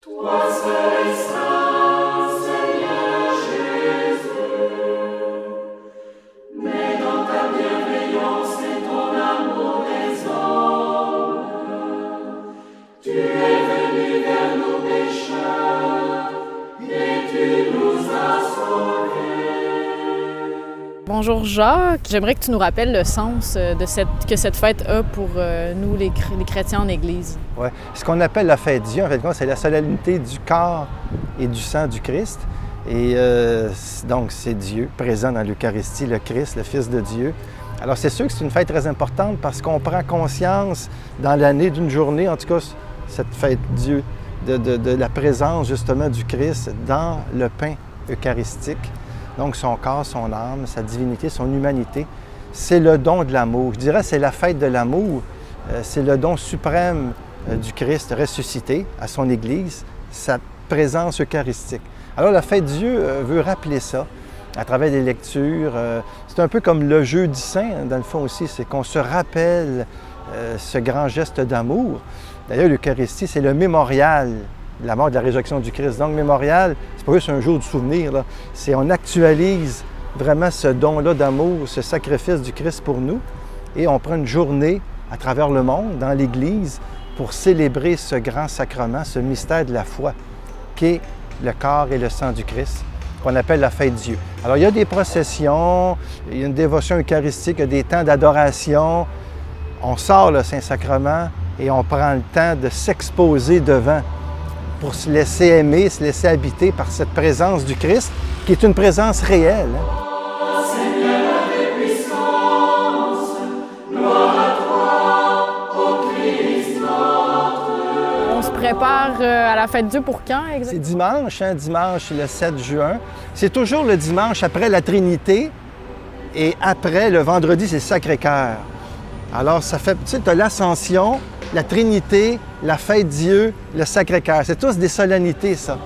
Toi seul est saint, Seigneur Jésus, mais dans ta bienveillance et ton amour des hommes, tu es venu vers nos pécheurs et tu nous as sauvés. Bonjour Jacques, j'aimerais que tu nous rappelles le sens que cette fête a pour nous les chrétiens en Église. Ouais. Ce qu'on appelle la fête Dieu, en fait, c'est la solennité du corps et du sang du Christ. Et donc, c'est Dieu présent dans l'Eucharistie, le Christ, le Fils de Dieu. Alors, c'est sûr que c'est une fête très importante parce qu'on prend conscience dans l'année d'une journée, en tout cas, cette fête Dieu, de la présence justement du Christ dans le pain eucharistique. Donc, son corps, son âme, sa divinité, son humanité, c'est le don de l'amour. Je dirais que c'est la fête de l'amour. C'est le don suprême du Christ ressuscité à son Église, sa présence eucharistique. Alors, la fête Dieu veut rappeler ça à travers des lectures. C'est un peu comme le jeudi saint, dans le fond aussi, c'est qu'on se rappelle ce grand geste d'amour. D'ailleurs, l'Eucharistie, c'est le mémorial de la mort, de la résurrection du Christ. Donc, mémorial, c'est pas juste un jour du souvenir, là. C'est on actualise vraiment ce don-là d'amour, ce sacrifice du Christ pour nous, et on prend une journée à travers le monde, dans l'Église, pour célébrer ce grand sacrement, ce mystère de la foi, qui est le corps et le sang du Christ, qu'on appelle la fête Dieu. Alors, il y a des processions, il y a une dévotion eucharistique, il y a des temps d'adoration. On sort le Saint-Sacrement et on prend le temps de s'exposer devant pour se laisser aimer, se laisser habiter par cette présence du Christ, qui est une présence réelle. Seigneur des puissances, gloire à toi, ô Christ notre. On se prépare à la fête Dieu pour quand C'est exactement? dimanche, dimanche le 7 juin. C'est toujours le dimanche après la Trinité et après, le vendredi, c'est le Sacré-Cœur. Alors, ça fait, tu sais, tu as l'Ascension, la Trinité, la fête Dieu, le Sacré-Cœur. C'est tous des solennités, ça.